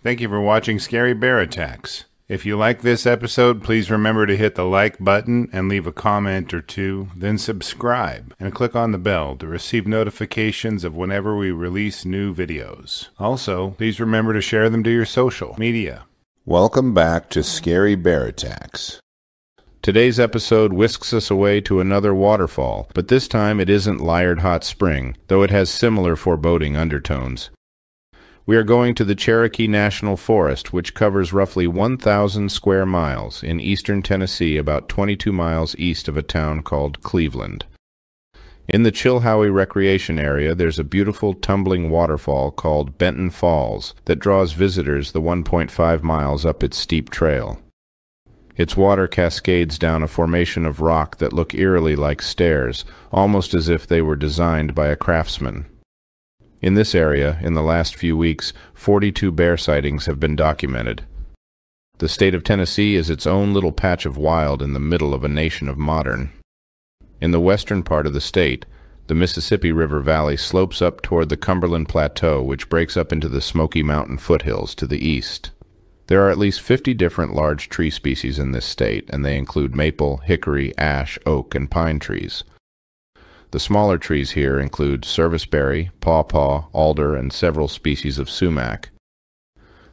Thank you for watching Scary Bear Attacks. If you like this episode, please remember to hit the like button and leave a comment or two, then subscribe and click on the bell to receive notifications of whenever we release new videos. Also, please remember to share them to your social media. Welcome back to Scary Bear Attacks. Today's episode whisks us away to another waterfall, but this time it isn't Liard Hot Spring, though it has similar foreboding undertones. We are going to the Cherokee National Forest, which covers roughly 1,000 square miles in eastern Tennessee, about 22 miles east of a town called Cleveland. In the Chilhowie Recreation Area, there's a beautiful tumbling waterfall called Benton Falls that draws visitors the 1.5 miles up its steep trail. Its water cascades down a formation of rock that look eerily like stairs, almost as if they were designed by a craftsman. In this area, in the last few weeks, 42 bear sightings have been documented. The state of Tennessee is its own little patch of wild in the middle of a nation of modern. In the western part of the state, the Mississippi River Valley slopes up toward the Cumberland Plateau, which breaks up into the Smoky Mountain foothills to the east. There are at least 50 different large tree species in this state, and they include maple, hickory, ash, oak, and pine trees. The smaller trees here include serviceberry, pawpaw, alder, and several species of sumac.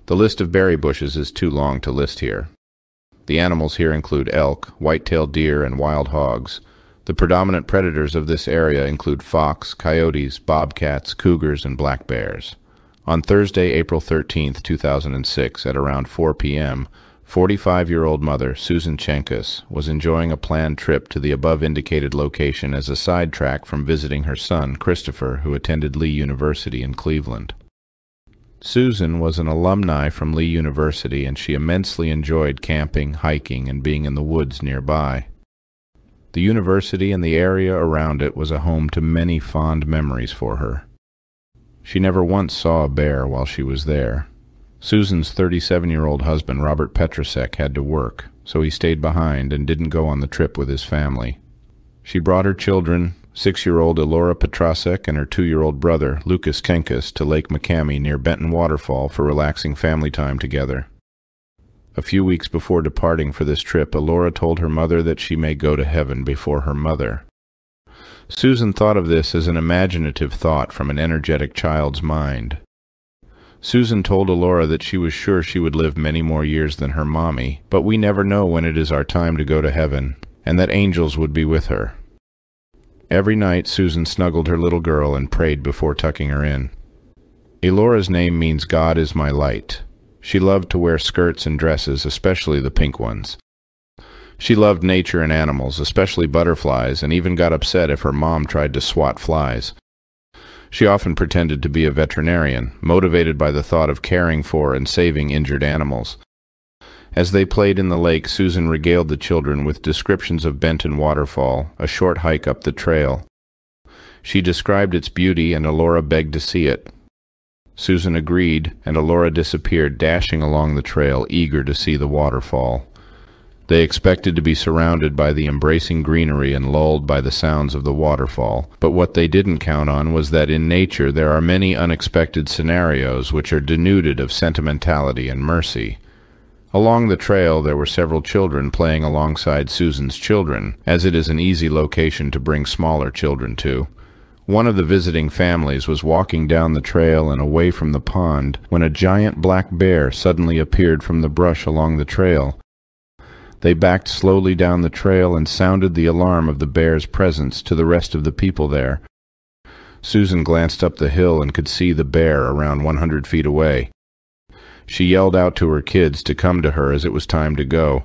The list of berry bushes is too long to list here. The animals here include elk, white-tailed deer, and wild hogs. The predominant predators of this area include fox, coyotes, bobcats, cougars, and black bears. On Thursday, April 13, 2006, at around 4 p.m., 45-year-old mother Susan Chenkis was enjoying a planned trip to the above-indicated location as a sidetrack from visiting her son, Christopher, who attended Lee University in Cleveland. Susan was an alumni from Lee University, and she immensely enjoyed camping, hiking, and being in the woods nearby. The university and the area around it was a home to many fond memories for her. She never once saw a bear while she was there. Susan's 37-year-old husband, Robert Petrasek, had to work, so he stayed behind and didn't go on the trip with his family. She brought her children, 6-year-old Elora Petrasek and her 2-year-old brother, Lucas Kenkis, to Lake McCamey near Benton Waterfall for relaxing family time together. A few weeks before departing for this trip, Elora told her mother that she may go to heaven before her mother. Susan thought of this as an imaginative thought from an energetic child's mind. Susan told Elora that she was sure she would live many more years than her mommy, but we never know when it is our time to go to heaven, and that angels would be with her. Every night Susan snuggled her little girl and prayed before tucking her in. Elora's name means God is my light. She loved to wear skirts and dresses, especially the pink ones. She loved nature and animals, especially butterflies, and even got upset if her mom tried to swat flies. She often pretended to be a veterinarian, motivated by the thought of caring for and saving injured animals. As they played in the lake, Susan regaled the children with descriptions of Benton Waterfall, a short hike up the trail. She described its beauty, and Elora begged to see it. Susan agreed, and Elora disappeared, dashing along the trail, eager to see the waterfall. They expected to be surrounded by the embracing greenery and lulled by the sounds of the waterfall, but what they didn't count on was that in nature there are many unexpected scenarios which are denuded of sentimentality and mercy. Along the trail there were several children playing alongside Susan's children, as it is an easy location to bring smaller children to. One of the visiting families was walking down the trail and away from the pond when a giant black bear suddenly appeared from the brush along the trail. They backed slowly down the trail and sounded the alarm of the bear's presence to the rest of the people there. Susan glanced up the hill and could see the bear around 100 feet away. She yelled out to her kids to come to her as it was time to go.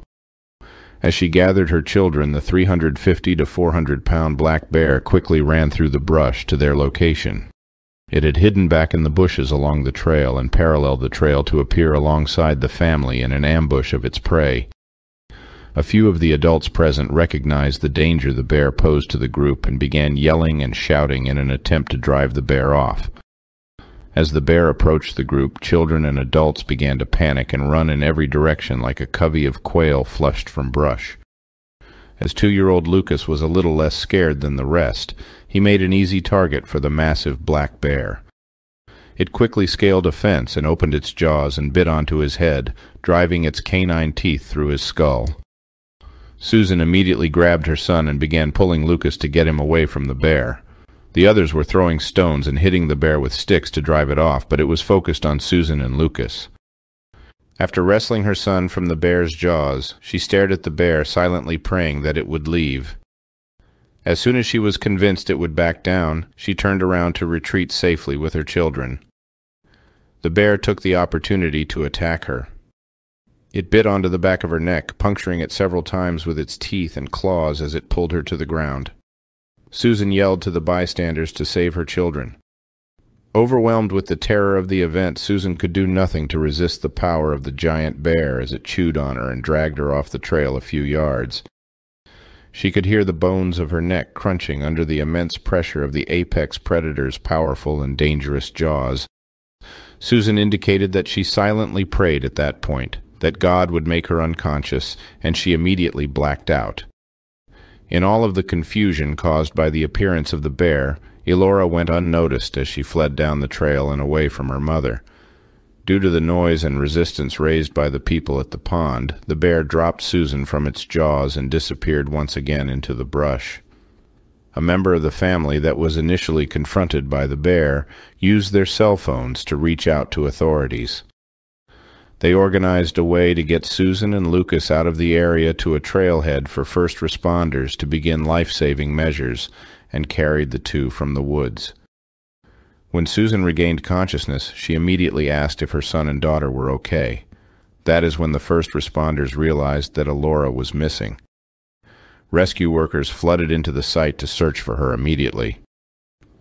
As she gathered her children, the 350 to 400-pound black bear quickly ran through the brush to their location. It had hidden back in the bushes along the trail and paralleled the trail to appear alongside the family in an ambush of its prey. A few of the adults present recognized the danger the bear posed to the group and began yelling and shouting in an attempt to drive the bear off. As the bear approached the group, children and adults began to panic and run in every direction like a covey of quail flushed from brush. As 2-year-old Lucas was a little less scared than the rest, he made an easy target for the massive black bear. It quickly scaled a fence and opened its jaws and bit onto his head, driving its canine teeth through his skull. Susan immediately grabbed her son and began pulling Lucas to get him away from the bear. The others were throwing stones and hitting the bear with sticks to drive it off, but it was focused on Susan and Lucas. After wresting her son from the bear's jaws, she stared at the bear, silently praying that it would leave. As soon as she was convinced it would back down, she turned around to retreat safely with her children. The bear took the opportunity to attack her. It bit onto the back of her neck, puncturing it several times with its teeth and claws as it pulled her to the ground. Susan yelled to the bystanders to save her children. Overwhelmed with the terror of the event, Susan could do nothing to resist the power of the giant bear as it chewed on her and dragged her off the trail a few yards. She could hear the bones of her neck crunching under the immense pressure of the apex predator's powerful and dangerous jaws. Susan indicated that she silently prayed at that point, that God would make her unconscious, and she immediately blacked out. In all of the confusion caused by the appearance of the bear, Elora went unnoticed as she fled down the trail and away from her mother. Due to the noise and resistance raised by the people at the pond, the bear dropped Susan from its jaws and disappeared once again into the brush. A member of the family that was initially confronted by the bear used their cell phones to reach out to authorities. They organized a way to get Susan and Lucas out of the area to a trailhead for first responders to begin life-saving measures, and carried the two from the woods. When Susan regained consciousness, she immediately asked if her son and daughter were okay. That is when the first responders realized that Elora was missing. Rescue workers flooded into the site to search for her immediately.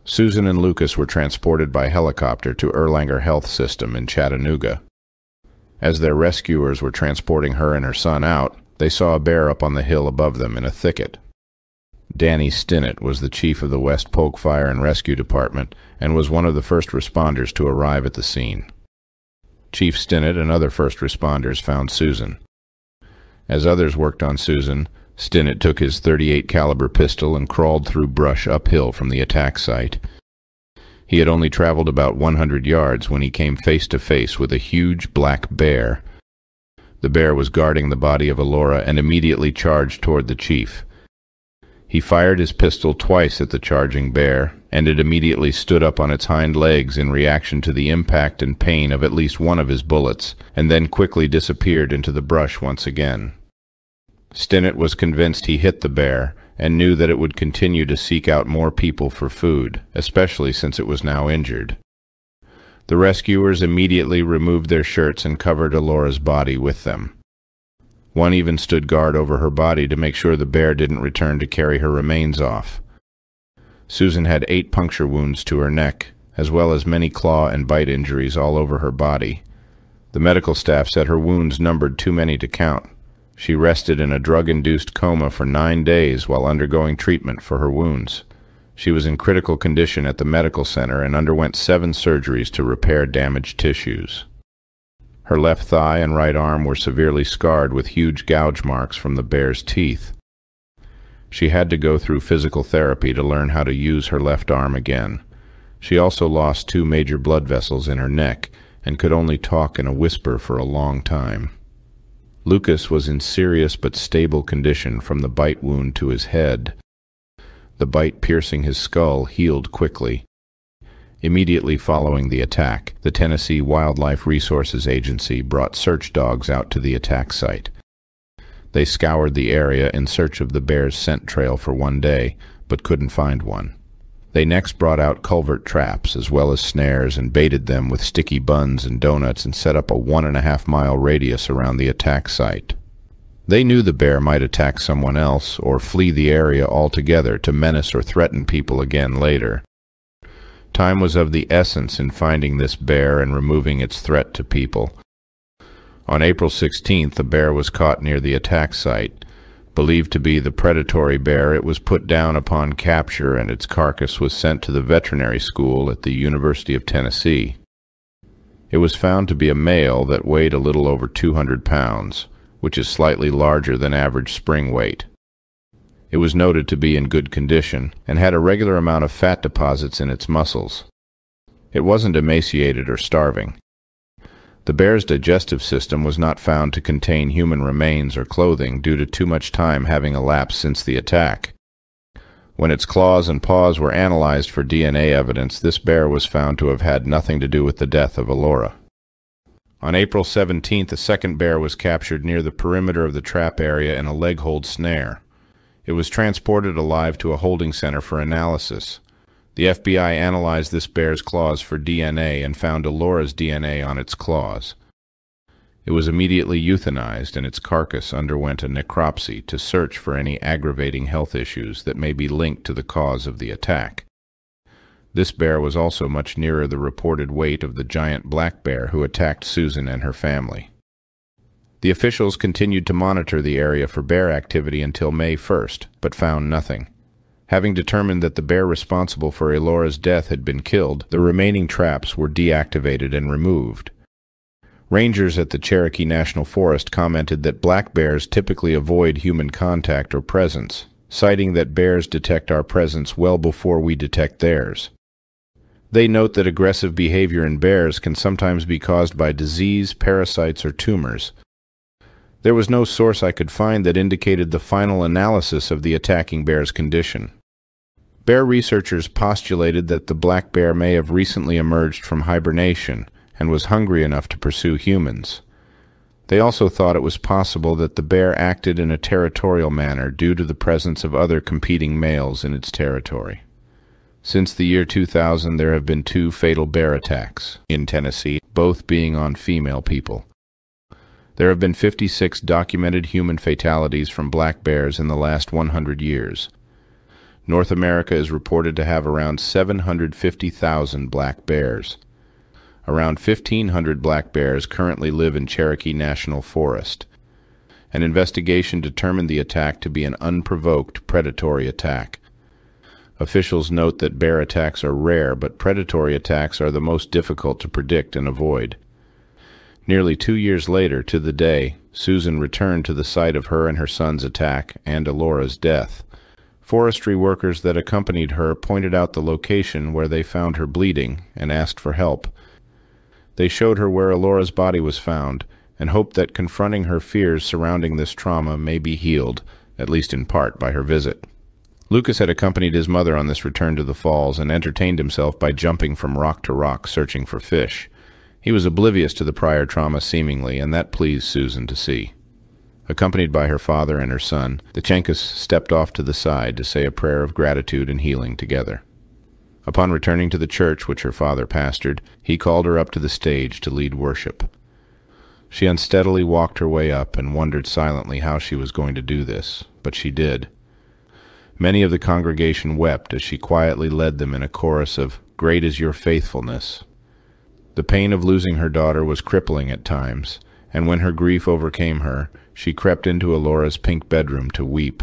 Susan and Lucas were transported by helicopter to Erlanger Health System in Chattanooga. As their rescuers were transporting her and her son out, they saw a bear up on the hill above them in a thicket. Danny Stinnett was the chief of the West Polk Fire and Rescue Department and was one of the first responders to arrive at the scene. Chief Stinnett and other first responders found Susan. As others worked on Susan, Stinnett took his .38 caliber pistol and crawled through brush uphill from the attack site. He had only traveled about 100 yards when he came face to face with a huge black bear. The bear was guarding the body of Elora and immediately charged toward the chief. He fired his pistol twice at the charging bear, and it immediately stood up on its hind legs in reaction to the impact and pain of at least one of his bullets, and then quickly disappeared into the brush once again. Stinnett was convinced he hit the bear, and knew that it would continue to seek out more people for food, especially since it was now injured. The rescuers immediately removed their shirts and covered Elora's body with them. One even stood guard over her body to make sure the bear didn't return to carry her remains off. Susan had 8 puncture wounds to her neck, as well as many claw and bite injuries all over her body. The medical staff said her wounds numbered too many to count. She rested in a drug-induced coma for 9 days while undergoing treatment for her wounds. She was in critical condition at the medical center and underwent 7 surgeries to repair damaged tissues. Her left thigh and right arm were severely scarred with huge gouge marks from the bear's teeth. She had to go through physical therapy to learn how to use her left arm again. She also lost 2 major blood vessels in her neck and could only talk in a whisper for a long time. Lucas was in serious but stable condition from the bite wound to his head. The bite piercing his skull healed quickly. Immediately following the attack, the Tennessee Wildlife Resources Agency brought search dogs out to the attack site. They scoured the area in search of the bear's scent trail for 1 day, but couldn't find one. They next brought out culvert traps as well as snares and baited them with sticky buns and donuts and set up a 1.5-mile radius around the attack site. They knew the bear might attack someone else or flee the area altogether to menace or threaten people again later. Time was of the essence in finding this bear and removing its threat to people. On April 16th, the bear was caught near the attack site. Believed to be the predatory bear, it was put down upon capture and its carcass was sent to the veterinary school at the University of Tennessee. It was found to be a male that weighed a little over 200 pounds, which is slightly larger than average spring weight. It was noted to be in good condition and had a regular amount of fat deposits in its muscles. It wasn't emaciated or starving. The bear's digestive system was not found to contain human remains or clothing due to too much time having elapsed since the attack. When its claws and paws were analyzed for DNA evidence, this bear was found to have had nothing to do with the death of Elora. On April 17th, a second bear was captured near the perimeter of the trap area in a leg-hold snare. It was transported alive to a holding center for analysis. The FBI analyzed this bear's claws for DNA and found Elora's DNA on its claws. It was immediately euthanized, and its carcass underwent a necropsy to search for any aggravating health issues that may be linked to the cause of the attack. This bear was also much nearer the reported weight of the giant black bear who attacked Susan and her family. The officials continued to monitor the area for bear activity until May 1st, but found nothing. Having determined that the bear responsible for Elora's death had been killed, the remaining traps were deactivated and removed. Rangers at the Cherokee National Forest commented that black bears typically avoid human contact or presence, citing that bears detect our presence well before we detect theirs. They note that aggressive behavior in bears can sometimes be caused by disease, parasites, or tumors. There was no source I could find that indicated the final analysis of the attacking bear's condition. Bear researchers postulated that the black bear may have recently emerged from hibernation and was hungry enough to pursue humans. They also thought it was possible that the bear acted in a territorial manner due to the presence of other competing males in its territory. Since the year 2000, there have been 2 fatal bear attacks in Tennessee, both being on female people. There have been 56 documented human fatalities from black bears in the last 100 years. North America is reported to have around 750,000 black bears. Around 1,500 black bears currently live in Cherokee National Forest. An investigation determined the attack to be an unprovoked predatory attack. Officials note that bear attacks are rare, but predatory attacks are the most difficult to predict and avoid. Nearly 2 years later, to the day, Susan returned to the site of her and her son's attack and Elora's death. Forestry workers that accompanied her pointed out the location where they found her bleeding and asked for help. They showed her where Elora's body was found and hoped that confronting her fears surrounding this trauma may be healed, at least in part, by her visit. Lucas had accompanied his mother on this return to the falls and entertained himself by jumping from rock to rock searching for fish. He was oblivious to the prior trauma seemingly, and that pleased Susan to see. Accompanied by her father and her son, the Chenkas stepped off to the side to say a prayer of gratitude and healing together. Upon returning to the church which her father pastored, he called her up to the stage to lead worship. She unsteadily walked her way up and wondered silently how she was going to do this, but she did. Many of the congregation wept as she quietly led them in a chorus of "Great is your faithfulness." The pain of losing her daughter was crippling at times, and when her grief overcame her, she crept into Elora's pink bedroom to weep.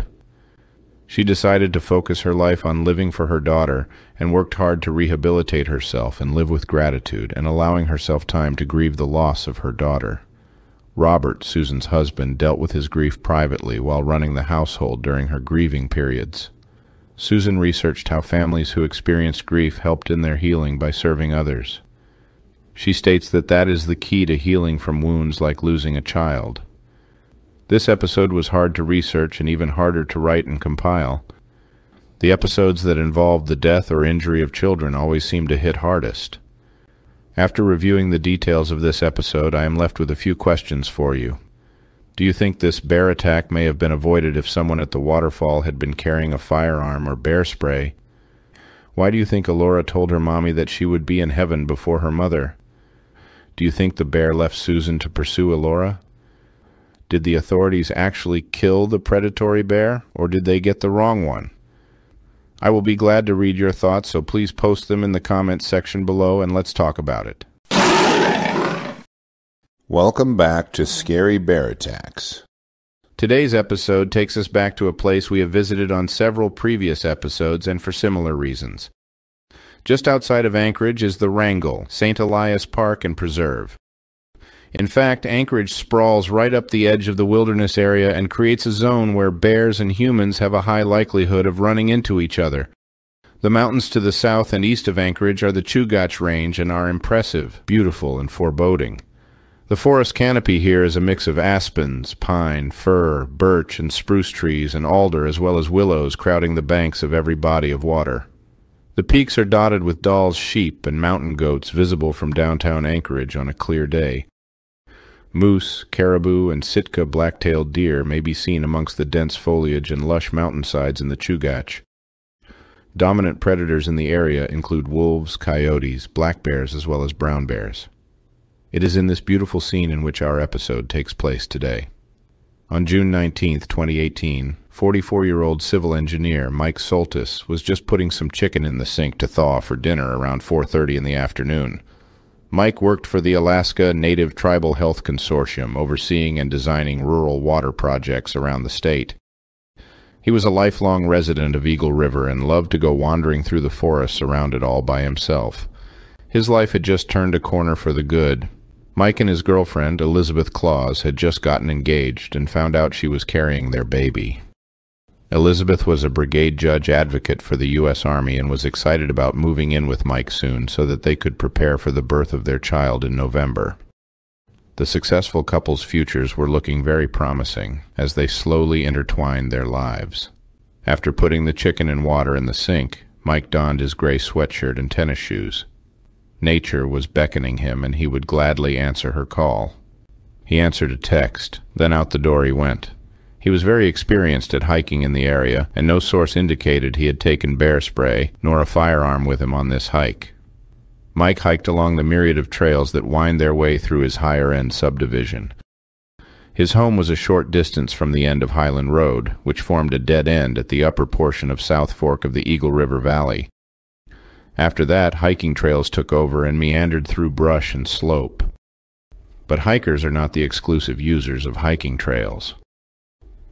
She decided to focus her life on living for her daughter and worked hard to rehabilitate herself and live with gratitude and allowing herself time to grieve the loss of her daughter. Robert, Susan's husband, dealt with his grief privately while running the household during her grieving periods. Susan researched how families who experienced grief helped in their healing by serving others. She states that that is the key to healing from wounds like losing a child. This episode was hard to research and even harder to write and compile. The episodes that involved the death or injury of children always seem to hit hardest. After reviewing the details of this episode, I am left with a few questions for you. Do you think this bear attack may have been avoided if someone at the waterfall had been carrying a firearm or bear spray? Why do you think Elora told her mommy that she would be in heaven before her mother? Do you think the bear left Susan to pursue Elora? Did the authorities actually kill the predatory bear, or did they get the wrong one? I will be glad to read your thoughts, so please post them in the comments section below and let's talk about it. Welcome back to Scary Bear Attacks. Today's episode takes us back to a place we have visited on several previous episodes and for similar reasons. Just outside of Anchorage is the Wrangell, St. Elias Park and Preserve. In fact, Anchorage sprawls right up the edge of the wilderness area and creates a zone where bears and humans have a high likelihood of running into each other. The mountains to the south and east of Anchorage are the Chugach Range and are impressive, beautiful, and foreboding. The forest canopy here is a mix of aspens, pine, fir, birch, and spruce trees, and alder, as well as willows crowding the banks of every body of water. The peaks are dotted with Dall's sheep and mountain goats visible from downtown Anchorage on a clear day. Moose, caribou, and Sitka black-tailed deer may be seen amongst the dense foliage and lush mountainsides in the Chugach. Dominant predators in the area include wolves, coyotes, black bears, as well as brown bears. It is in this beautiful scene in which our episode takes place today. On June 19, 2018, 44-year-old civil engineer Mike Soltis was just putting some chicken in the sink to thaw for dinner around 4:30 in the afternoon. Mike worked for the Alaska Native Tribal Health Consortium, overseeing and designing rural water projects around the state. He was a lifelong resident of Eagle River and loved to go wandering through the forests around it all by himself. His life had just turned a corner for the good. Mike and his girlfriend, Elizabeth Claus, had just gotten engaged and found out she was carrying their baby. Elizabeth was a brigade judge advocate for the U.S. Army and was excited about moving in with Mike soon so that they could prepare for the birth of their child in November. The successful couple's futures were looking very promising as they slowly intertwined their lives. After putting the chicken and water in the sink, Mike donned his gray sweatshirt and tennis shoes. Nature was beckoning him, and he would gladly answer her call. He answered a text, then out the door he went. He was very experienced at hiking in the area, and no source indicated he had taken bear spray, nor a firearm with him on this hike. Mike hiked along the myriad of trails that wind their way through his higher-end subdivision. His home was a short distance from the end of Highland Road, which formed a dead end at the upper portion of South Fork of the Eagle River Valley. After that, hiking trails took over and meandered through brush and slope. But hikers are not the exclusive users of hiking trails.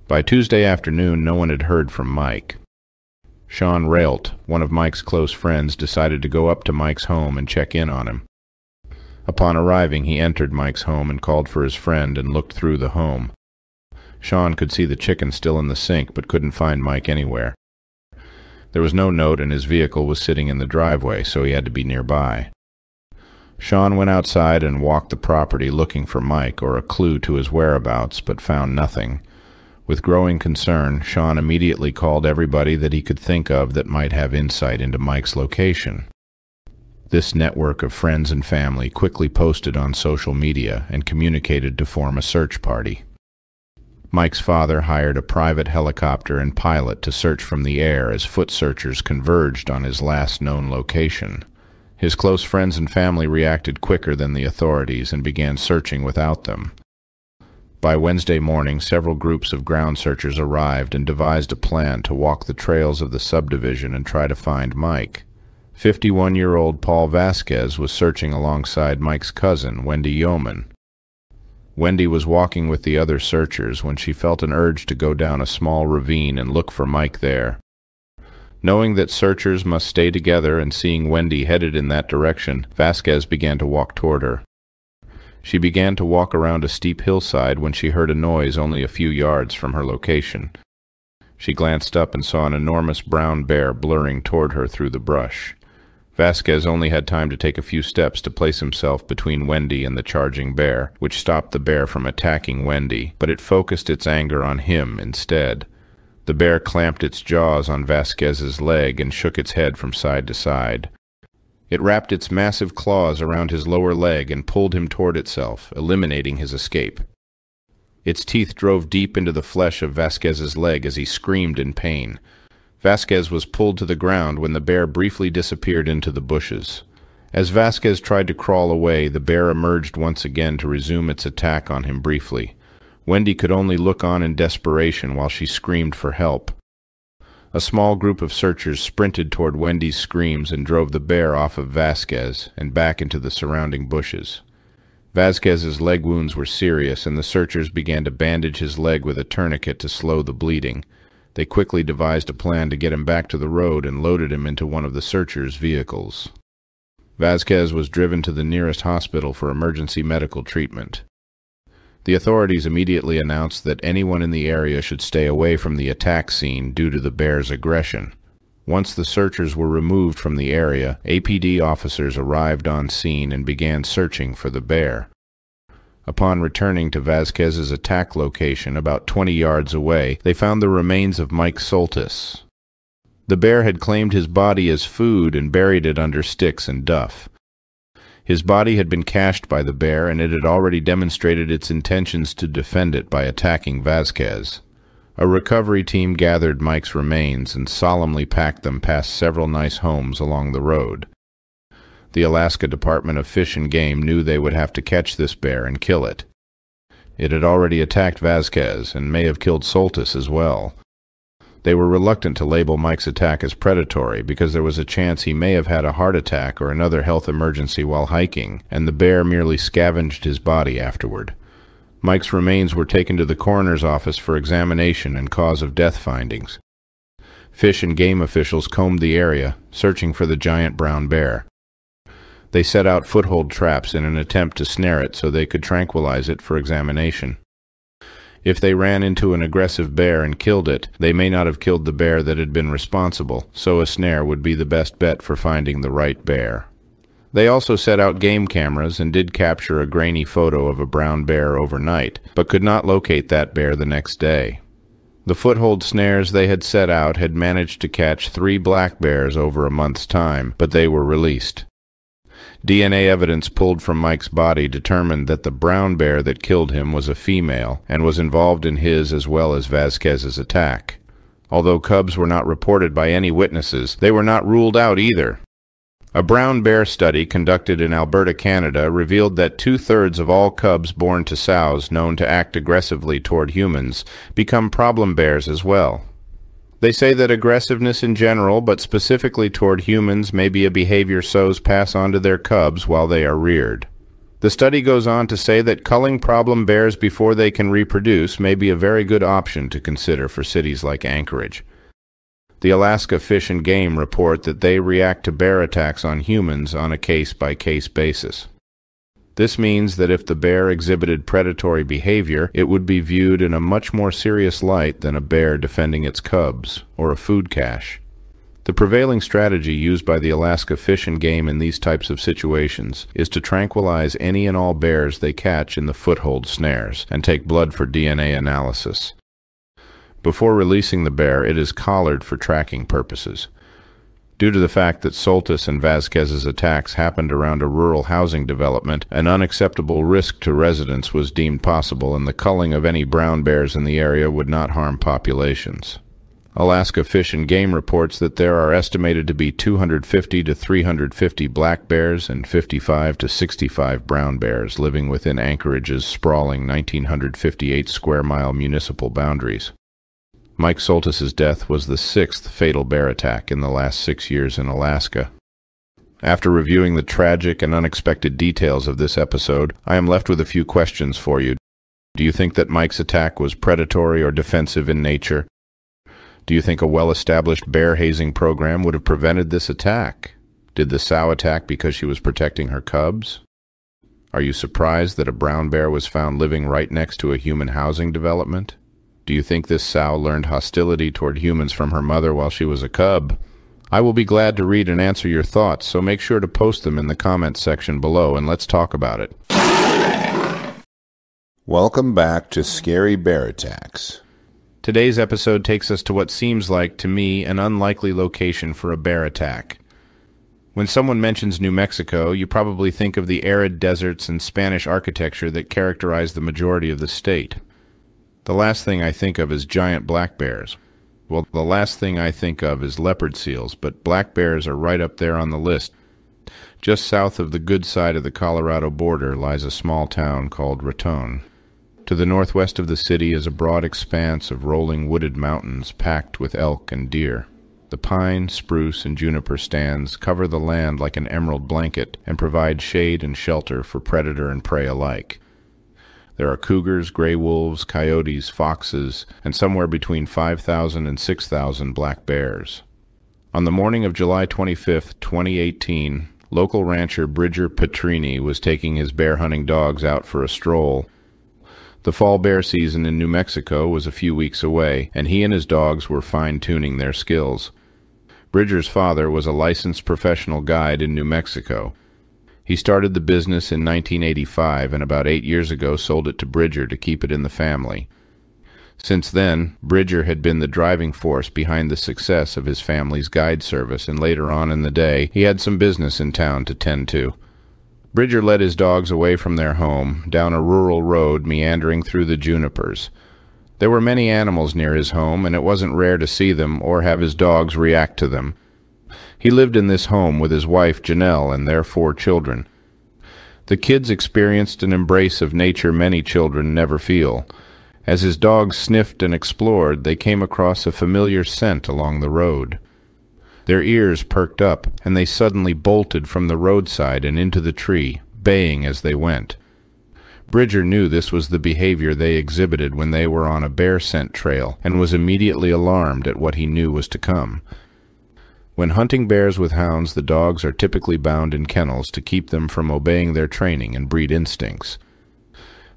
By Tuesday afternoon, no one had heard from Mike. Sean Raelt, one of Mike's close friends, decided to go up to Mike's home and check in on him. Upon arriving, he entered Mike's home and called for his friend and looked through the home. Sean could see the chicken still in the sink but couldn't find Mike anywhere. There was no note, and his vehicle was sitting in the driveway, so he had to be nearby. Sean went outside and walked the property looking for Mike or a clue to his whereabouts, but found nothing. With growing concern, Sean immediately called everybody that he could think of that might have insight into Mike's location. This network of friends and family quickly posted on social media and communicated to form a search party. Mike's father hired a private helicopter and pilot to search from the air as foot searchers converged on his last known location. His close friends and family reacted quicker than the authorities and began searching without them. By Wednesday morning, several groups of ground searchers arrived and devised a plan to walk the trails of the subdivision and try to find Mike. 51-year-old Paul Vasquez was searching alongside Mike's cousin, Wendy Yeoman. Wendy was walking with the other searchers when she felt an urge to go down a small ravine and look for Mike there. Knowing that searchers must stay together and seeing Wendy headed in that direction, Vasquez began to walk toward her. She began to walk around a steep hillside when she heard a noise only a few yards from her location. She glanced up and saw an enormous brown bear blurring toward her through the brush. Vasquez only had time to take a few steps to place himself between Wendy and the charging bear, which stopped the bear from attacking Wendy, but it focused its anger on him instead. The bear clamped its jaws on Vasquez's leg and shook its head from side to side. It wrapped its massive claws around his lower leg and pulled him toward itself, eliminating his escape. Its teeth drove deep into the flesh of Vasquez's leg as he screamed in pain. Vasquez was pulled to the ground when the bear briefly disappeared into the bushes. As Vasquez tried to crawl away, the bear emerged once again to resume its attack on him briefly. Wendy could only look on in desperation while she screamed for help. A small group of searchers sprinted toward Wendy's screams and drove the bear off of Vasquez and back into the surrounding bushes. Vasquez's leg wounds were serious, and the searchers began to bandage his leg with a tourniquet to slow the bleeding. They quickly devised a plan to get him back to the road and loaded him into one of the searchers' vehicles. Vasquez was driven to the nearest hospital for emergency medical treatment. The authorities immediately announced that anyone in the area should stay away from the attack scene due to the bear's aggression. Once the searchers were removed from the area, APD officers arrived on scene and began searching for the bear. Upon returning to Vasquez's attack location about 20 yards away, they found the remains of Mike Soltis. The bear had claimed his body as food and buried it under sticks and duff. His body had been cached by the bear, and it had already demonstrated its intentions to defend it by attacking Vasquez. A recovery team gathered Mike's remains and solemnly packed them past several nice homes along the road. The Alaska Department of Fish and Game knew they would have to catch this bear and kill it. It had already attacked Vasquez and may have killed Soltis as well. They were reluctant to label Mike's attack as predatory because there was a chance he may have had a heart attack or another health emergency while hiking, and the bear merely scavenged his body afterward. Mike's remains were taken to the coroner's office for examination and cause of death findings. Fish and Game officials combed the area, searching for the giant brown bear. They set out foothold traps in an attempt to snare it so they could tranquilize it for examination. If they ran into an aggressive bear and killed it, they may not have killed the bear that had been responsible, so a snare would be the best bet for finding the right bear. They also set out game cameras and did capture a grainy photo of a brown bear overnight, but could not locate that bear the next day. The foothold snares they had set out had managed to catch 3 black bears over a month's time, but they were released. DNA evidence pulled from Mike's body determined that the brown bear that killed him was a female and was involved in his as well as Vasquez's attack. Although cubs were not reported by any witnesses, they were not ruled out either. A brown bear study conducted in Alberta, Canada, revealed that 2/3 of all cubs born to sows known to act aggressively toward humans become problem bears as well. They say that aggressiveness in general, but specifically toward humans, may be a behavior sows pass on to their cubs while they are reared. The study goes on to say that culling problem bears before they can reproduce may be a very good option to consider for cities like Anchorage. The Alaska Fish and Game report that they react to bear attacks on humans on a case-by-case basis. This means that if the bear exhibited predatory behavior, it would be viewed in a much more serious light than a bear defending its cubs, or a food cache. The prevailing strategy used by the Alaska Fish and Game in these types of situations is to tranquilize any and all bears they catch in the foothold snares, and take blood for DNA analysis. Before releasing the bear, it is collared for tracking purposes. Due to the fact that Soltis and Vasquez's attacks happened around a rural housing development, an unacceptable risk to residents was deemed possible, and the culling of any brown bears in the area would not harm populations. Alaska Fish and Game reports that there are estimated to be 250 to 350 black bears and 55 to 65 brown bears living within Anchorage's sprawling 1,958 square mile municipal boundaries. Mike Soltis' death was the 6th fatal bear attack in the last 6 years in Alaska. After reviewing the tragic and unexpected details of this episode, I am left with a few questions for you. Do you think that Mike's attack was predatory or defensive in nature? Do you think a well-established bear hazing program would have prevented this attack? Did the sow attack because she was protecting her cubs? Are you surprised that a brown bear was found living right next to a human housing development? Do you think this sow learned hostility toward humans from her mother while she was a cub? I will be glad to read and answer your thoughts, so make sure to post them in the comments section below and let's talk about it. Welcome back to Scary Bear Attacks. Today's episode takes us to what seems like, to me, an unlikely location for a bear attack. When someone mentions New Mexico, you probably think of the arid deserts and Spanish architecture that characterize the majority of the state. The last thing I think of is giant black bears. Well, the last thing I think of is leopard seals, but black bears are right up there on the list. Just south of the good side of the Colorado border lies a small town called Raton. To the northwest of the city is a broad expanse of rolling wooded mountains packed with elk and deer. The pine, spruce, and juniper stands cover the land like an emerald blanket and provide shade and shelter for predator and prey alike. There are cougars, gray wolves, coyotes, foxes, and somewhere between 5,000 and 6,000 black bears. On the morning of July 25, 2018, local rancher Bridger Petrini was taking his bear hunting dogs out for a stroll. The fall bear season in New Mexico was a few weeks away, and he and his dogs were fine-tuning their skills. Bridger's father was a licensed professional guide in New Mexico. He started the business in 1985 and about 8 years ago sold it to Bridger to keep it in the family. Since then, Bridger had been the driving force behind the success of his family's guide service, and later on in the day, he had some business in town to tend to. Bridger led his dogs away from their home, down a rural road meandering through the junipers. There were many animals near his home, and it wasn't rare to see them or have his dogs react to them. He lived in this home with his wife Janelle and their 4 children. The kids experienced an embrace of nature many children never feel. As his dogs sniffed and explored, they came across a familiar scent along the road. Their ears perked up, and they suddenly bolted from the roadside and into the tree, baying as they went. Bridger knew this was the behavior they exhibited when they were on a bear scent trail, and was immediately alarmed at what he knew was to come. When hunting bears with hounds, the dogs are typically bound in kennels to keep them from obeying their training and breed instincts.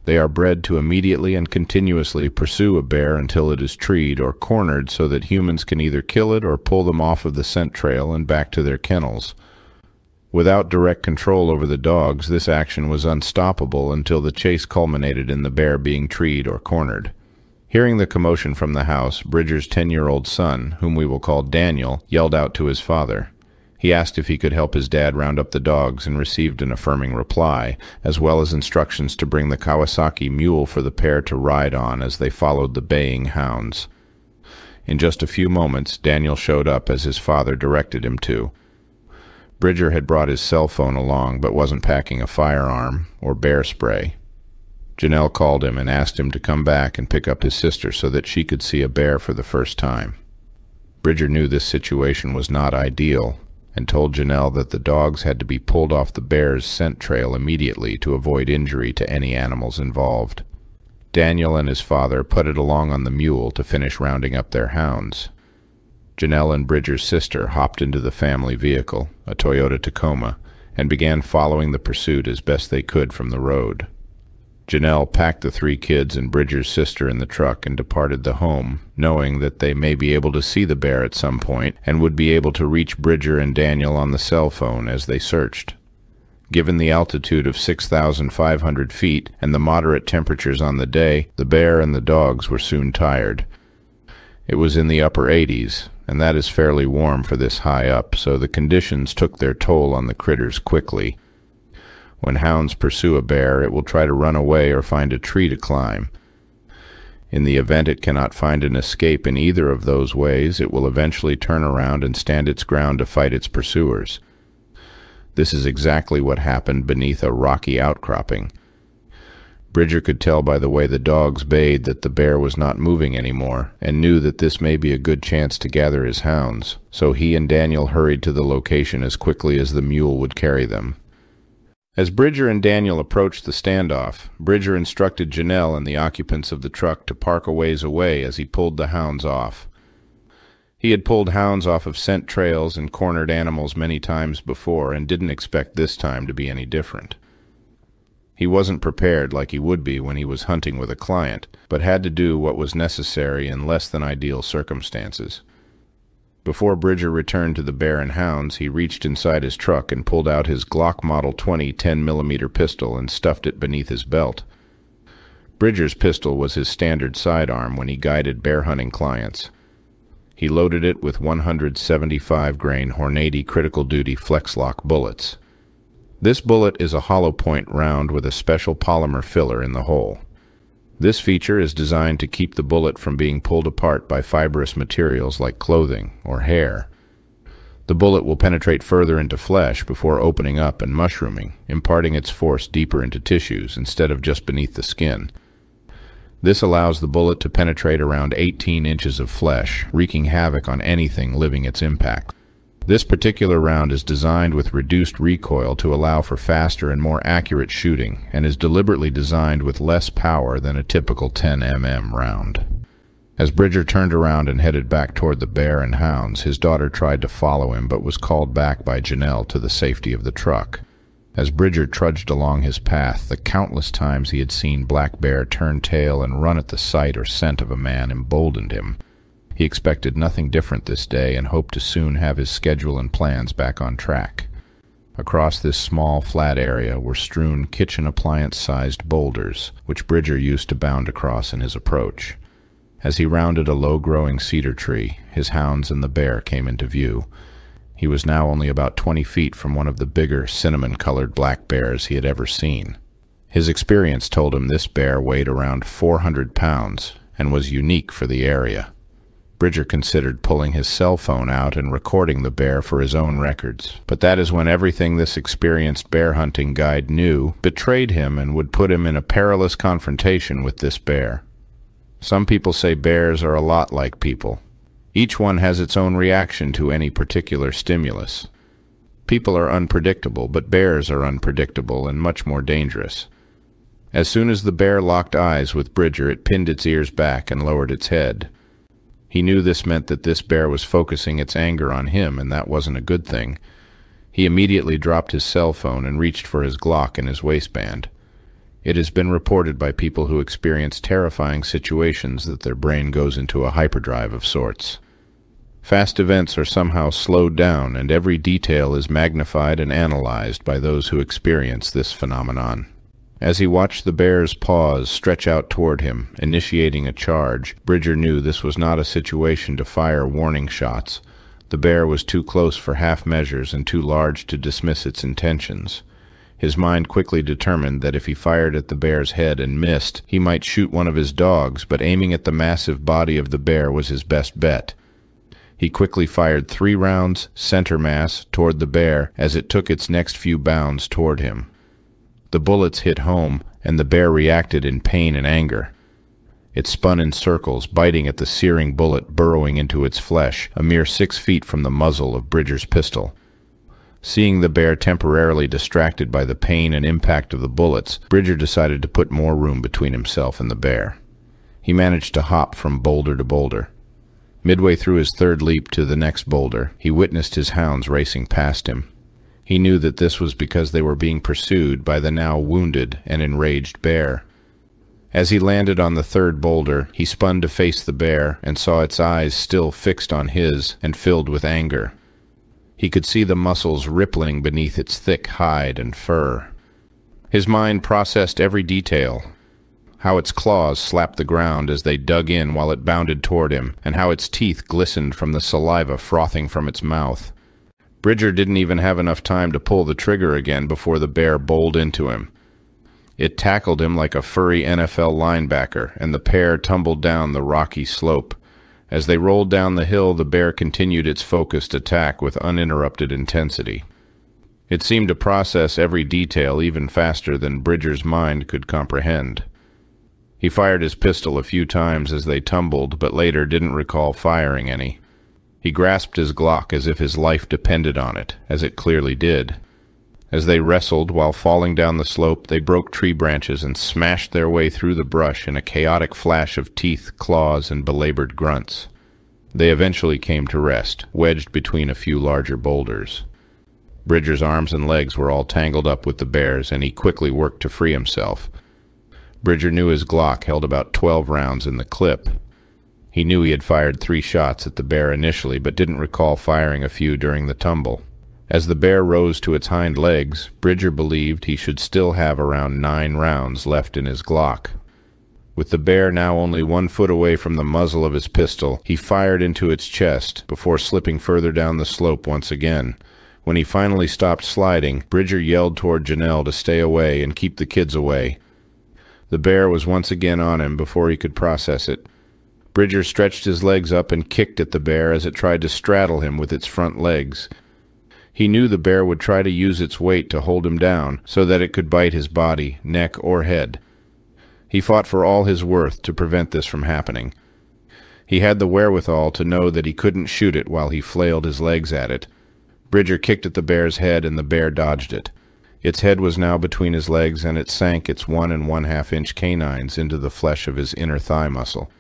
They are bred to immediately and continuously pursue a bear until it is treed or cornered so that humans can either kill it or pull them off of the scent trail and back to their kennels. Without direct control over the dogs, this action was unstoppable until the chase culminated in the bear being treed or cornered. Hearing the commotion from the house, Bridger's 10-year-old son, whom we will call Daniel, yelled out to his father. He asked if he could help his dad round up the dogs and received an affirming reply, as well as instructions to bring the Kawasaki mule for the pair to ride on as they followed the baying hounds. In just a few moments, Daniel showed up as his father directed him to. Bridger had brought his cell phone along but wasn't packing a firearm or bear spray. Janelle called him and asked him to come back and pick up his sister so that she could see a bear for the first time. Bridger knew this situation was not ideal, and told Janelle that the dogs had to be pulled off the bear's scent trail immediately to avoid injury to any animals involved. Daniel and his father put it along on the mule to finish rounding up their hounds. Janelle and Bridger's sister hopped into the family vehicle, a Toyota Tacoma, and began following the pursuit as best they could from the road. Janelle packed the 3 kids and Bridger's sister in the truck and departed the home, knowing that they may be able to see the bear at some point and would be able to reach Bridger and Daniel on the cell phone as they searched. Given the altitude of 6,500 feet and the moderate temperatures on the day, the bear and the dogs were soon tired. It was in the upper 80s, and that is fairly warm for this high up, so the conditions took their toll on the critters quickly. When hounds pursue a bear, it will try to run away or find a tree to climb. In the event it cannot find an escape in either of those ways, it will eventually turn around and stand its ground to fight its pursuers. This is exactly what happened beneath a rocky outcropping. Bridger could tell by the way the dogs bayed that the bear was not moving anymore, and knew that this may be a good chance to gather his hounds, so he and Daniel hurried to the location as quickly as the mule would carry them. As Bridger and Daniel approached the standoff, Bridger instructed Janelle and the occupants of the truck to park a ways away as he pulled the hounds off. He had pulled hounds off of scent trails and cornered animals many times before and didn't expect this time to be any different. He wasn't prepared like he would be when he was hunting with a client, but had to do what was necessary in less than ideal circumstances. Before Bridger returned to the bear and hounds, he reached inside his truck and pulled out his Glock Model 20 10mm pistol and stuffed it beneath his belt. Bridger's pistol was his standard sidearm when he guided bear hunting clients. He loaded it with 175-grain Hornady critical duty flex-lock bullets. This bullet is a hollow point round with a special polymer filler in the hole. This feature is designed to keep the bullet from being pulled apart by fibrous materials like clothing or hair. The bullet will penetrate further into flesh before opening up and mushrooming, imparting its force deeper into tissues instead of just beneath the skin. This allows the bullet to penetrate around 18 inches of flesh, wreaking havoc on anything living its impact. This particular round is designed with reduced recoil to allow for faster and more accurate shooting, and is deliberately designed with less power than a typical 10mm round. As Bridger turned around and headed back toward the bear and hounds, his daughter tried to follow him but was called back by Janelle to the safety of the truck. As Bridger trudged along his path, the countless times he had seen black bear turn tail and run at the sight or scent of a man emboldened him. He expected nothing different this day and hoped to soon have his schedule and plans back on track. Across this small, flat area were strewn kitchen appliance-sized boulders, which Bridger used to bound across in his approach. As he rounded a low-growing cedar tree, his hounds and the bear came into view. He was now only about 20 feet from one of the bigger, cinnamon-colored black bears he had ever seen. His experience told him this bear weighed around 400 pounds and was unique for the area. Bridger considered pulling his cell phone out and recording the bear for his own records, but that is when everything this experienced bear hunting guide knew betrayed him and would put him in a perilous confrontation with this bear. Some people say bears are a lot like people. Each one has its own reaction to any particular stimulus. People are unpredictable, but bears are unpredictable and much more dangerous. As soon as the bear locked eyes with Bridger, it pinned its ears back and lowered its head. He knew this meant that this bear was focusing its anger on him, and that wasn't a good thing. He immediately dropped his cell phone and reached for his Glock in his waistband. It has been reported by people who experience terrifying situations that their brain goes into a hyperdrive of sorts. Fast events are somehow slowed down, and every detail is magnified and analyzed by those who experience this phenomenon. As he watched the bear's paws stretch out toward him, initiating a charge, Bridger knew this was not a situation to fire warning shots. The bear was too close for half measures and too large to dismiss its intentions. His mind quickly determined that if he fired at the bear's head and missed, he might shoot one of his dogs, but aiming at the massive body of the bear was his best bet. He quickly fired 3 rounds, center mass, toward the bear as it took its next few bounds toward him. The bullets hit home, and the bear reacted in pain and anger. It spun in circles, biting at the searing bullet burrowing into its flesh, a mere 6 feet from the muzzle of Bridger's pistol. Seeing the bear temporarily distracted by the pain and impact of the bullets, Bridger decided to put more room between himself and the bear. He managed to hop from boulder to boulder. Midway through his third leap to the next boulder, he witnessed his hounds racing past him. He knew that this was because they were being pursued by the now wounded and enraged bear. As he landed on the third boulder, he spun to face the bear and saw its eyes still fixed on his and filled with anger. He could see the muscles rippling beneath its thick hide and fur. His mind processed every detail: how its claws slapped the ground as they dug in while it bounded toward him, and how its teeth glistened from the saliva frothing from its mouth. Bridger didn't even have enough time to pull the trigger again before the bear bowled into him. It tackled him like a furry NFL linebacker, and the pair tumbled down the rocky slope. As they rolled down the hill, the bear continued its focused attack with uninterrupted intensity. It seemed to process every detail even faster than Bridger's mind could comprehend. He fired his pistol a few times as they tumbled, but later didn't recall firing any. He grasped his Glock as if his life depended on it, as it clearly did. As they wrestled while falling down the slope, they broke tree branches and smashed their way through the brush in a chaotic flash of teeth, claws, and belabored grunts. They eventually came to rest, wedged between a few larger boulders. Bridger's arms and legs were all tangled up with the bear's, and he quickly worked to free himself. Bridger knew his Glock held about 12 rounds in the clip. He knew he had fired 3 shots at the bear initially, but didn't recall firing a few during the tumble. As the bear rose to its hind legs, Bridger believed he should still have around 9 rounds left in his Glock. With the bear now only 1 foot away from the muzzle of his pistol, he fired into its chest before slipping further down the slope once again. When he finally stopped sliding, Bridger yelled toward Janelle to stay away and keep the kids away. The bear was once again on him before he could process it. Bridger stretched his legs up and kicked at the bear as it tried to straddle him with its front legs. He knew the bear would try to use its weight to hold him down so that it could bite his body, neck, or head. He fought for all his worth to prevent this from happening. He had the wherewithal to know that he couldn't shoot it while he flailed his legs at it. Bridger kicked at the bear's head, and the bear dodged it. Its head was now between his legs, and it sank its 1 1/2-inch canines into the flesh of his inner thigh muscle.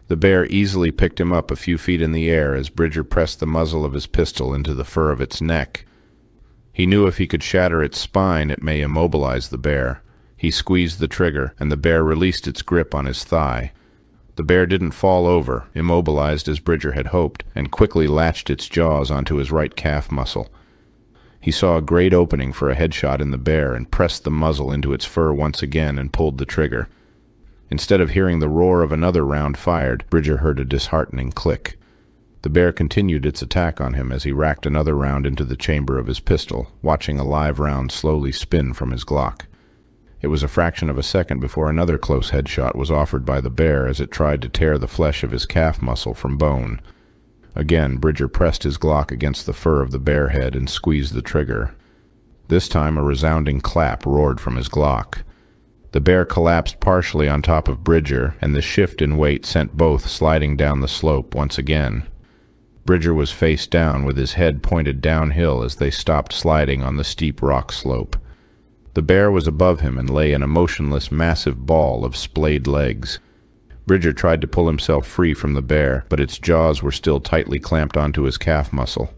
The bear easily picked him up a few feet in the air as Bridger pressed the muzzle of his pistol into the fur of its neck. He knew if he could shatter its spine, it may immobilize the bear. He squeezed the trigger, and the bear released its grip on his thigh. The bear didn't fall over, immobilized as Bridger had hoped, and quickly latched its jaws onto his right calf muscle. He saw a great opening for a headshot in the bear and pressed the muzzle into its fur once again and pulled the trigger. Instead of hearing the roar of another round fired, Bridger heard a disheartening click. The bear continued its attack on him as he racked another round into the chamber of his pistol, watching a live round slowly spin from his Glock. It was a fraction of a second before another close headshot was offered by the bear as it tried to tear the flesh of his calf muscle from bone. Again, Bridger pressed his Glock against the fur of the bear head and squeezed the trigger. This time a resounding clap roared from his Glock. The bear collapsed partially on top of Bridger, and the shift in weight sent both sliding down the slope once again. Bridger was face down with his head pointed downhill as they stopped sliding on the steep rock slope. The bear was above him and lay in a motionless, massive ball of splayed legs. Bridger tried to pull himself free from the bear, but its jaws were still tightly clamped onto his calf muscle.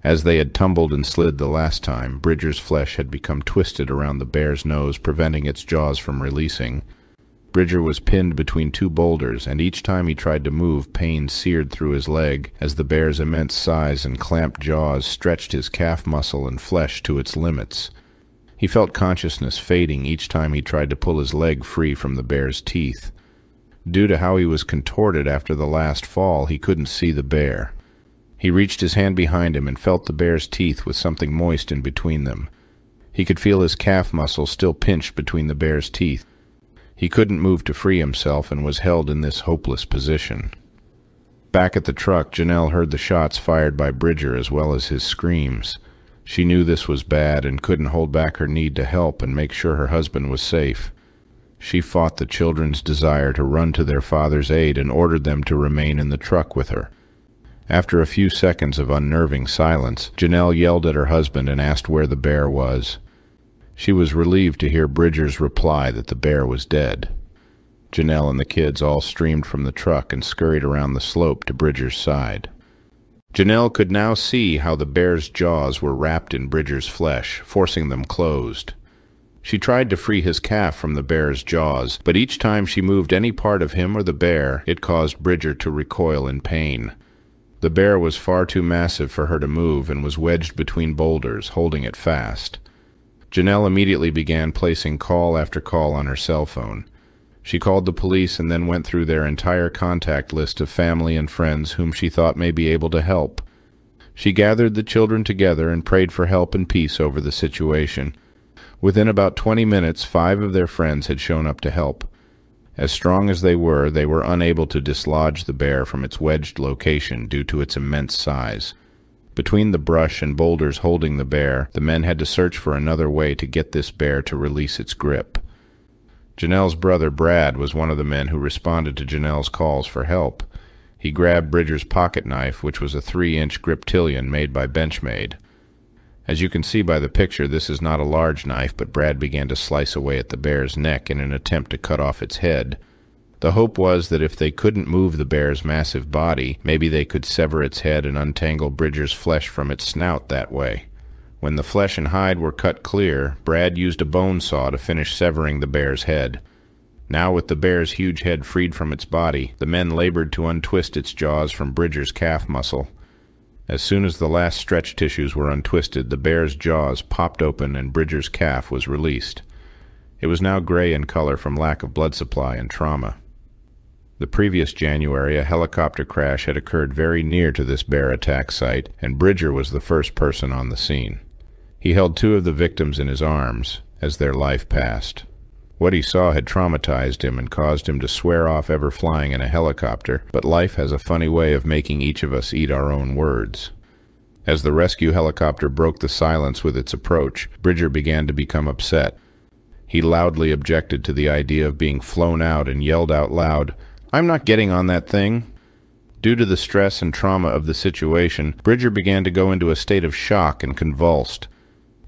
As they had tumbled and slid the last time, Bridger's flesh had become twisted around the bear's nose, preventing its jaws from releasing. Bridger was pinned between two boulders, and each time he tried to move, pain seared through his leg as the bear's immense size and clamped jaws stretched his calf muscle and flesh to its limits. He felt consciousness fading each time he tried to pull his leg free from the bear's teeth. Due to how he was contorted after the last fall, he couldn't see the bear. He reached his hand behind him and felt the bear's teeth with something moist in between them. He could feel his calf muscle still pinched between the bear's teeth. He couldn't move to free himself and was held in this hopeless position. Back at the truck, Janelle heard the shots fired by Bridger as well as his screams. She knew this was bad and couldn't hold back her need to help and make sure her husband was safe. She fought the children's desire to run to their father's aid and ordered them to remain in the truck with her. After a few seconds of unnerving silence, Janelle yelled at her husband and asked where the bear was. She was relieved to hear Bridger's reply that the bear was dead. Janelle and the kids all streamed from the truck and scurried around the slope to Bridger's side. Janelle could now see how the bear's jaws were wrapped in Bridger's flesh, forcing them closed. She tried to free his calf from the bear's jaws, but each time she moved any part of him or the bear, it caused Bridger to recoil in pain. The bear was far too massive for her to move and was wedged between boulders, holding it fast. Janelle immediately began placing call after call on her cell phone. She called the police and then went through their entire contact list of family and friends whom she thought may be able to help. She gathered the children together and prayed for help and peace over the situation. Within about 20 minutes, 5 of their friends had shown up to help. As strong as they were unable to dislodge the bear from its wedged location due to its immense size. Between the brush and boulders holding the bear, the men had to search for another way to get this bear to release its grip. Janelle's brother Brad was one of the men who responded to Janelle's calls for help. He grabbed Bridger's pocket knife, which was a 3-inch griptilian made by Benchmade. As you can see by the picture, this is not a large knife, but Brad began to slice away at the bear's neck in an attempt to cut off its head. The hope was that if they couldn't move the bear's massive body, maybe they could sever its head and untangle Bridger's flesh from its snout that way. When the flesh and hide were cut clear, Brad used a bone saw to finish severing the bear's head. Now, with the bear's huge head freed from its body, the men labored to untwist its jaws from Bridger's calf muscle. As soon as the last stretch tissues were untwisted, the bear's jaws popped open and Bridger's calf was released. It was now gray in color from lack of blood supply and trauma. The previous January, a helicopter crash had occurred very near to this bear attack site, and Bridger was the first person on the scene. He held 2 of the victims in his arms as their life passed. What he saw had traumatized him and caused him to swear off ever flying in a helicopter, but life has a funny way of making each of us eat our own words. As the rescue helicopter broke the silence with its approach, Bridger began to become upset. He loudly objected to the idea of being flown out and yelled out loud, "I'm not getting on that thing." Due to the stress and trauma of the situation, Bridger began to go into a state of shock and convulsed.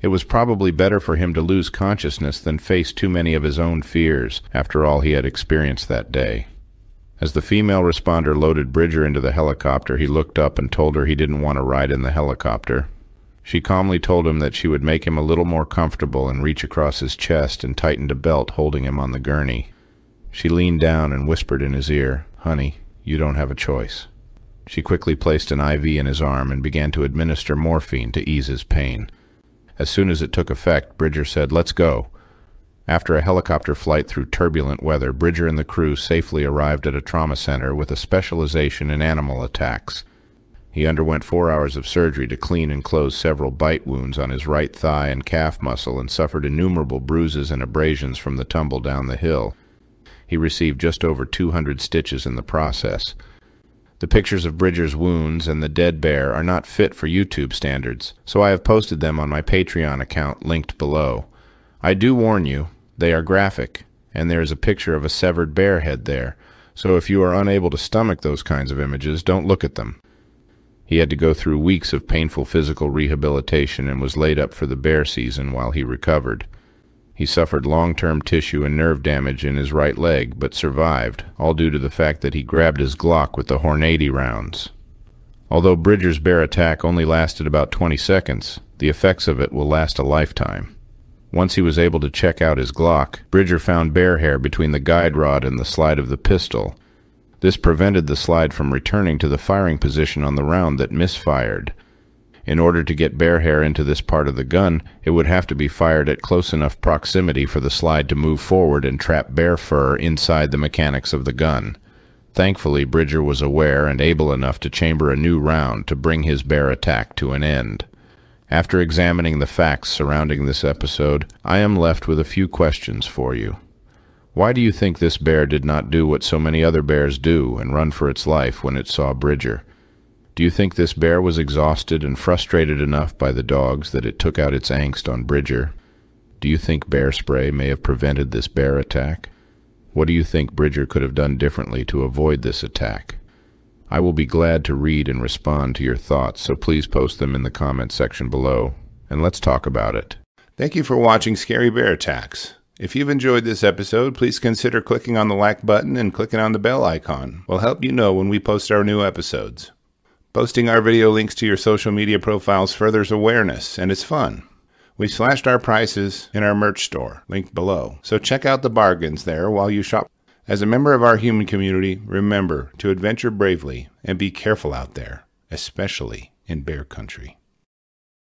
It was probably better for him to lose consciousness than face too many of his own fears after all he had experienced that day. As the female responder loaded Bridger into the helicopter, he looked up and told her he didn't want to ride in the helicopter. She calmly told him that she would make him a little more comfortable and reach across his chest and tightened a belt holding him on the gurney. She leaned down and whispered in his ear, "Honey, you don't have a choice." She quickly placed an IV in his arm and began to administer morphine to ease his pain. As soon as it took effect, Bridger said, "Let's go." After a helicopter flight through turbulent weather, Bridger and the crew safely arrived at a trauma center with a specialization in animal attacks. He underwent 4 hours of surgery to clean and close several bite wounds on his right thigh and calf muscle and suffered innumerable bruises and abrasions from the tumble down the hill. He received just over 200 stitches in the process. The pictures of Bridger's wounds and the dead bear are not fit for YouTube standards, so I have posted them on my Patreon account linked below. I do warn you, they are graphic, and there is a picture of a severed bear head there, so if you are unable to stomach those kinds of images, don't look at them. He had to go through weeks of painful physical rehabilitation and was laid up for the bear season while he recovered. He suffered long-term tissue and nerve damage in his right leg, but survived, all due to the fact that he grabbed his Glock with the Hornady rounds. Although Bridger's bear attack only lasted about 20 seconds, the effects of it will last a lifetime. Once he was able to check out his Glock, Bridger found bear hair between the guide rod and the slide of the pistol. This prevented the slide from returning to the firing position on the round that misfired. In order to get bear hair into this part of the gun, it would have to be fired at close enough proximity for the slide to move forward and trap bear fur inside the mechanics of the gun. Thankfully, Bridger was aware and able enough to chamber a new round to bring his bear attack to an end. After examining the facts surrounding this episode, I am left with a few questions for you. Why do you think this bear did not do what so many other bears do and run for its life when it saw Bridger? Do you think this bear was exhausted and frustrated enough by the dogs that it took out its angst on Bridger? Do you think bear spray may have prevented this bear attack? What do you think Bridger could have done differently to avoid this attack? I will be glad to read and respond to your thoughts, so please post them in the comments section below, and let's talk about it. Thank you for watching Scary Bear Attacks. If you've enjoyed this episode, please consider clicking on the like button and clicking on the bell icon. We'll help you know when we post our new episodes. Posting our video links to your social media profiles furthers awareness, and it's fun. We slashed our prices in our merch store, linked below, so check out the bargains there while you shop. As a member of our human community, remember to adventure bravely and be careful out there, especially in bear country.